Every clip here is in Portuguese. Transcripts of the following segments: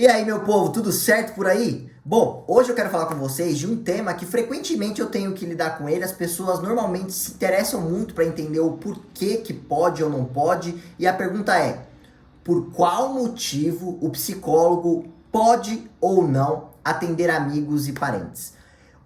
E aí, meu povo, tudo certo por aí? Bom, hoje eu quero falar com vocês de um tema que frequentemente eu tenho que lidar com ele. As pessoas normalmente se interessam muito para entender o porquê que pode ou não pode. E a pergunta é: por qual motivo o psicólogo pode ou não atender amigos e parentes?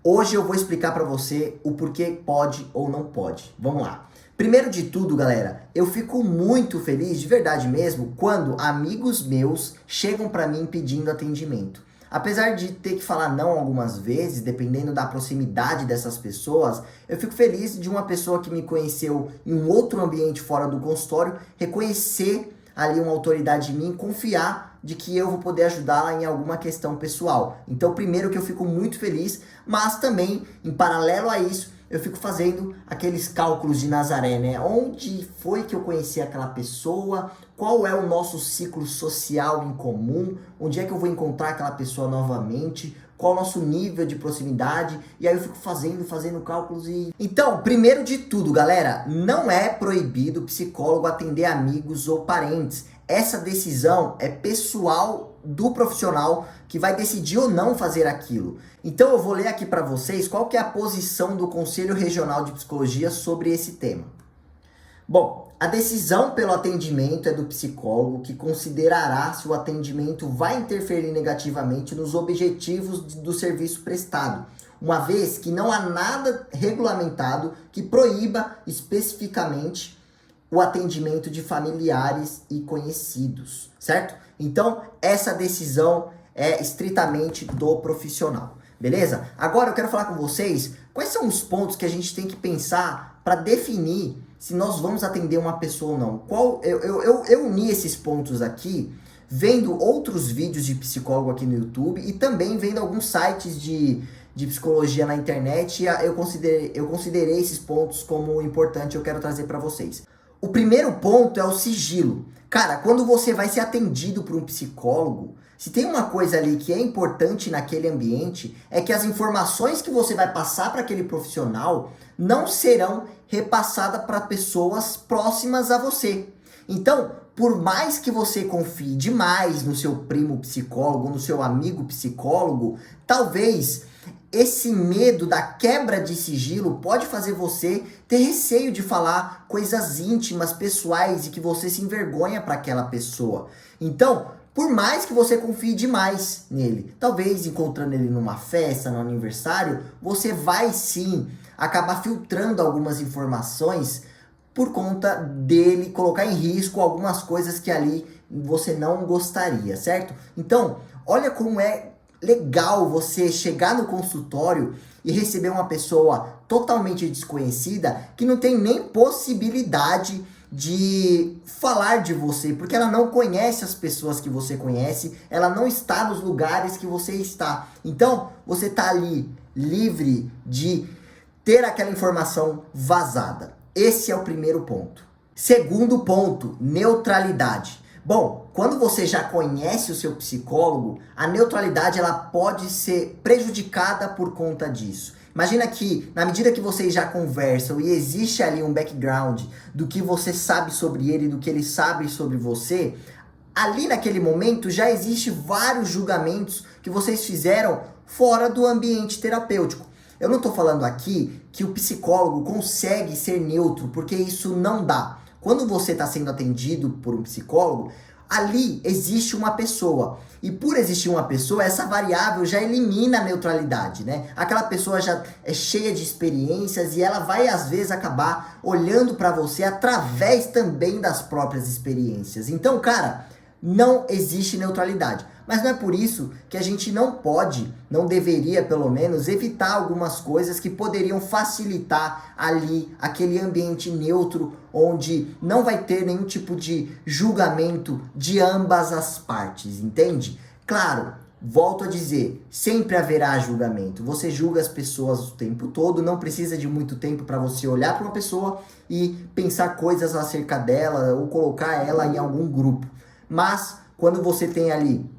Hoje eu vou explicar para você o porquê pode ou não pode. Vamos lá. Primeiro de tudo, galera, eu fico muito feliz, de verdade mesmo, quando amigos meus chegam para mim pedindo atendimento. Apesar de ter que falar não algumas vezes, dependendo da proximidade dessas pessoas, eu fico feliz de uma pessoa que me conheceu em um outro ambiente fora do consultório reconhecer ali uma autoridade em mim, confiar de que eu vou poder ajudá-la em alguma questão pessoal. Então, primeiro que eu fico muito feliz, mas também, em paralelo a isso, eu fico fazendo aqueles cálculos de Nazaré, né? Onde foi que eu conheci aquela pessoa? Qual é o nosso ciclo social em comum? Onde é que eu vou encontrar aquela pessoa novamente? Qual o nosso nível de proximidade? E aí eu fico fazendo cálculos e... Então, primeiro de tudo, galera, não é proibido o psicólogo atender amigos ou parentes. Essa decisão é pessoal do profissional que vai decidir ou não fazer aquilo. Então eu vou ler aqui para vocês qual que é a posição do Conselho Regional de Psicologia sobre esse tema. Bom, a decisão pelo atendimento é do psicólogo, que considerará se o atendimento vai interferir negativamente nos objetivos do serviço prestado, uma vez que não há nada regulamentado que proíba especificamente o atendimento de familiares e conhecidos, certo? Então, essa decisão é estritamente do profissional, beleza? Agora eu quero falar com vocês quais são os pontos que a gente tem que pensar para definir se nós vamos atender uma pessoa ou não. Eu uni esses pontos aqui vendo outros vídeos de psicólogo aqui no YouTube e também vendo alguns sites de psicologia na internet. Eu considerei esses pontos como importante, eu quero trazer para vocês. O primeiro ponto é o sigilo. Cara, quando você vai ser atendido por um psicólogo, se tem uma coisa ali que é importante naquele ambiente, é que as informações que você vai passar para aquele profissional não serão repassadas para pessoas próximas a você. Então, por mais que você confie demais no seu primo psicólogo, no seu amigo psicólogo, talvez esse medo da quebra de sigilo pode fazer você ter receio de falar coisas íntimas, pessoais e que você se envergonha para aquela pessoa. Então, por mais que você confie demais nele, talvez encontrando ele numa festa, no aniversário, você vai sim acabar filtrando algumas informações por conta dele colocar em risco algumas coisas que ali você não gostaria, certo? Então, olha como é legal você chegar no consultório e receber uma pessoa totalmente desconhecida que não tem nem possibilidade de falar de você, porque ela não conhece as pessoas que você conhece, ela não está nos lugares que você está. Então, você está ali livre de ter aquela informação vazada. Esse é o primeiro ponto. Segundo ponto, neutralidade. Bom, quando você já conhece o seu psicólogo, a neutralidade ela pode ser prejudicada por conta disso. Imagina que, na medida que vocês já conversam e existe ali um background do que você sabe sobre ele, do que ele sabe sobre você, ali naquele momento já existe vários julgamentos que vocês fizeram fora do ambiente terapêutico. Eu não estou falando aqui que o psicólogo consegue ser neutro, porque isso não dá. Quando você está sendo atendido por um psicólogo, ali existe uma pessoa. E por existir uma pessoa, essa variável já elimina a neutralidade, né? Aquela pessoa já é cheia de experiências e ela vai, às vezes, acabar olhando para você através também das próprias experiências. Então, cara, não existe neutralidade. Mas não é por isso que a gente não pode, não deveria pelo menos, evitar algumas coisas que poderiam facilitar ali aquele ambiente neutro, onde não vai ter nenhum tipo de julgamento de ambas as partes, entende? Claro, volto a dizer, sempre haverá julgamento. Você julga as pessoas o tempo todo, não precisa de muito tempo para você olhar para uma pessoa e pensar coisas acerca dela ou colocar ela em algum grupo. Mas quando você tem ali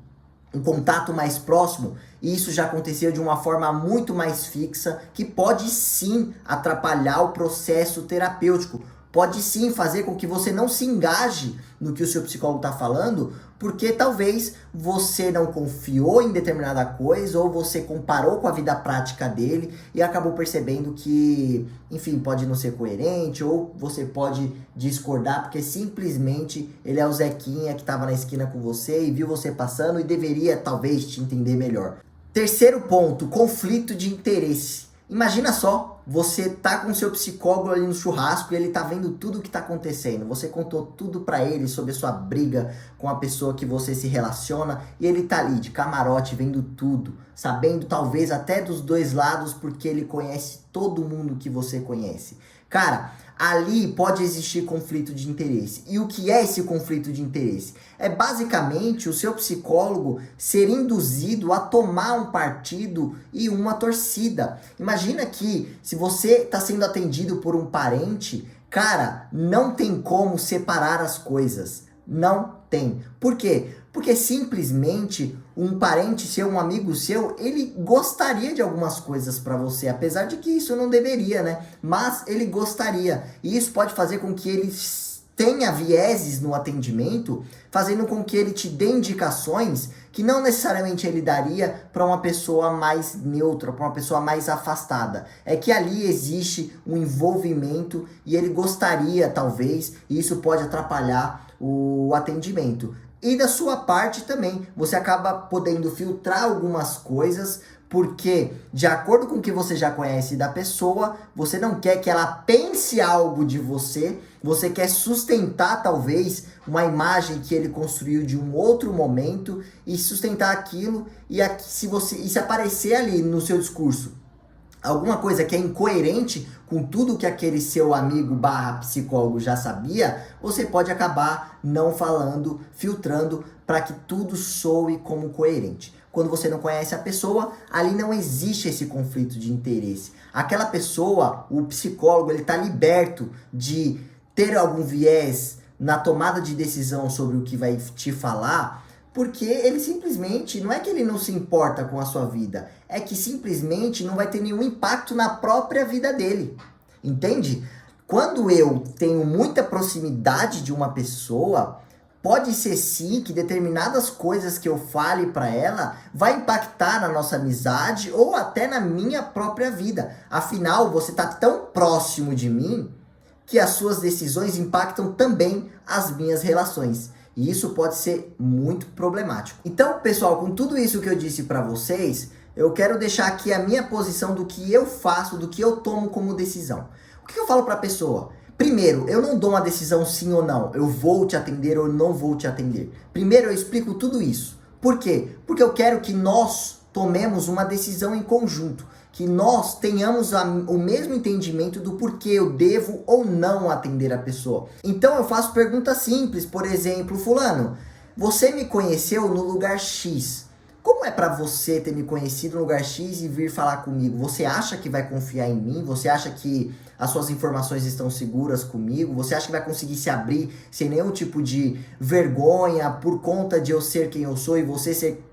um contato mais próximo, e isso já aconteceu de uma forma muito mais fixa, que pode sim atrapalhar o processo terapêutico. pode sim fazer com que você não se engaje no que o seu psicólogo está falando, porque talvez você não confiou em determinada coisa ou você comparou com a vida prática dele e acabou percebendo que, enfim, pode não ser coerente ou você pode discordar porque simplesmente ele é o Zequinha que estava na esquina com você e viu você passando e deveria talvez te entender melhor. Terceiro ponto, conflito de interesse. Imagina só, você tá com seu psicólogo ali no churrasco e ele tá vendo tudo o que tá acontecendo. Você contou tudo pra ele sobre a sua briga com a pessoa que você se relaciona e ele tá ali de camarote vendo tudo, sabendo talvez até dos dois lados porque ele conhece todo mundo que você conhece. Cara, ali pode existir conflito de interesse. E o que é esse conflito de interesse? É basicamente o seu psicólogo ser induzido a tomar um partido e uma torcida. Imagina que se você está sendo atendido por um parente, cara, não tem como separar as coisas. Não tem. Por quê? Porque simplesmente um parente seu, um amigo seu, ele gostaria de algumas coisas para você, apesar de que isso não deveria, né? Mas ele gostaria. E isso pode fazer com que ele tenha vieses no atendimento, fazendo com que ele te dê indicações que não necessariamente ele daria para uma pessoa mais neutra, para uma pessoa mais afastada. É que ali existe um envolvimento e ele gostaria, talvez, e isso pode atrapalhar o atendimento. E da sua parte também, você acaba podendo filtrar algumas coisas, porque de acordo com o que você já conhece da pessoa, você não quer que ela pense algo de você, você quer sustentar talvez uma imagem que ele construiu de um outro momento e sustentar aquilo e se aparecer ali no seu discurso alguma coisa que é incoerente com tudo que aquele seu amigo / psicólogo já sabia, você pode acabar não falando, filtrando para que tudo soe como coerente. Quando você não conhece a pessoa, ali não existe esse conflito de interesse. Aquela pessoa, o psicólogo, ele está liberto de ter algum viés na tomada de decisão sobre o que vai te falar, porque ele simplesmente, não é que ele não se importa com a sua vida, é que simplesmente não vai ter nenhum impacto na própria vida dele, entende? Quando eu tenho muita proximidade de uma pessoa, pode ser sim que determinadas coisas que eu fale para ela vai impactar na nossa amizade ou até na minha própria vida. Afinal, você tá tão próximo de mim que as suas decisões impactam também as minhas relações. E isso pode ser muito problemático. Então, pessoal, com tudo isso que eu disse para vocês, eu quero deixar aqui a minha posição do que eu faço, do que eu tomo como decisão. O que eu falo para a pessoa? Primeiro, eu não dou uma decisão sim ou não. Eu vou te atender ou não vou te atender. Primeiro, eu explico tudo isso. Por quê? Porque eu quero que nós tomemos uma decisão em conjunto. Que nós tenhamos o mesmo entendimento do porquê eu devo ou não atender a pessoa. Então eu faço perguntas simples, por exemplo, fulano, você me conheceu no lugar X. Como é para você ter me conhecido no lugar X e vir falar comigo? Você acha que vai confiar em mim? Você acha que as suas informações estão seguras comigo? Você acha que vai conseguir se abrir sem nenhum tipo de vergonha por conta de eu ser quem eu sou e você ser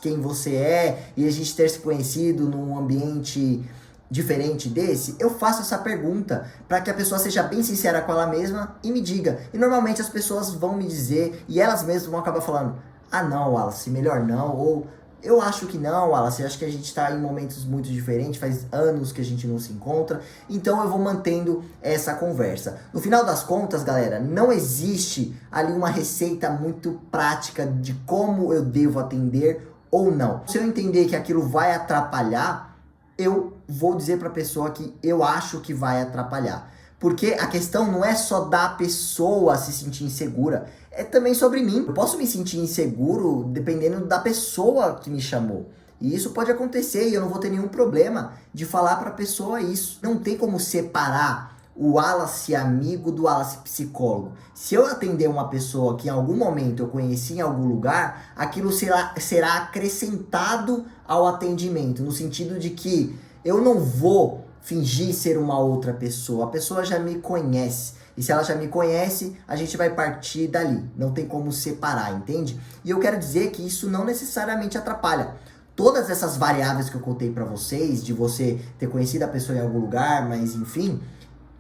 quem você é e a gente ter se conhecido num ambiente diferente desse? Eu faço essa pergunta para que a pessoa seja bem sincera com ela mesma e me diga. E normalmente as pessoas vão me dizer e elas mesmas vão acabar falando: ah não, Wallace, melhor não, ou eu acho que não, Wallace, acho que a gente está em momentos muito diferentes, faz anos que a gente não se encontra, então eu vou mantendo essa conversa. No final das contas, galera, não existe ali uma receita muito prática de como eu devo atender ou não. Se eu entender que aquilo vai atrapalhar, eu vou dizer para a pessoa que eu acho que vai atrapalhar. Porque a questão não é só da pessoa se sentir insegura, é também sobre mim. Eu posso me sentir inseguro dependendo da pessoa que me chamou. E isso pode acontecer e eu não vou ter nenhum problema de falar para a pessoa isso. Não tem como separar o Wallace amigo do Wallace psicólogo. Se eu atender uma pessoa que em algum momento eu conheci em algum lugar, aquilo será acrescentado ao atendimento, no sentido de que eu não vou fingir ser uma outra pessoa. A pessoa já me conhece. E se ela já me conhece, a gente vai partir dali. Não tem como separar, entende? E eu quero dizer que isso não necessariamente atrapalha. Todas essas variáveis que eu contei pra vocês, de você ter conhecido a pessoa em algum lugar, mas enfim,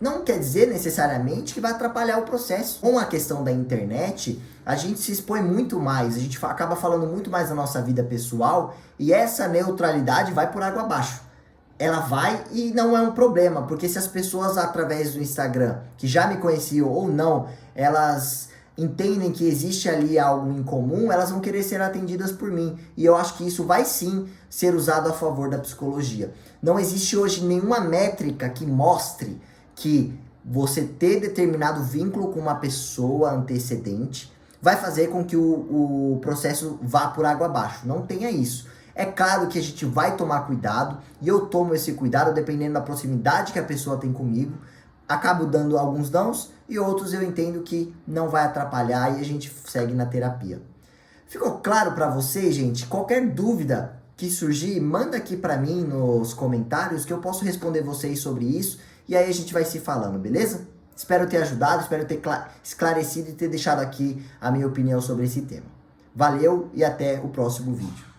não quer dizer necessariamente que vai atrapalhar o processo. Com a questão da internet, a gente se expõe muito mais, a gente acaba falando muito mais da nossa vida pessoal e essa neutralidade vai por água abaixo. Ela vai e não é um problema, porque se as pessoas através do Instagram, que já me conheciam ou não, elas entendem que existe ali algo em comum, elas vão querer ser atendidas por mim. E eu acho que isso vai sim ser usado a favor da psicologia. Não existe hoje nenhuma métrica que mostre que você ter determinado vínculo com uma pessoa antecedente vai fazer com que o processo vá por água abaixo. Não tenha isso. É claro que a gente vai tomar cuidado, e eu tomo esse cuidado dependendo da proximidade que a pessoa tem comigo. Acabo dando alguns nãos e outros eu entendo que não vai atrapalhar e a gente segue na terapia. Ficou claro para vocês, gente? Qualquer dúvida que surgir, manda aqui para mim nos comentários que eu posso responder vocês sobre isso e aí a gente vai se falando, beleza? Espero ter ajudado, espero ter esclarecido e ter deixado aqui a minha opinião sobre esse tema. Valeu e até o próximo vídeo.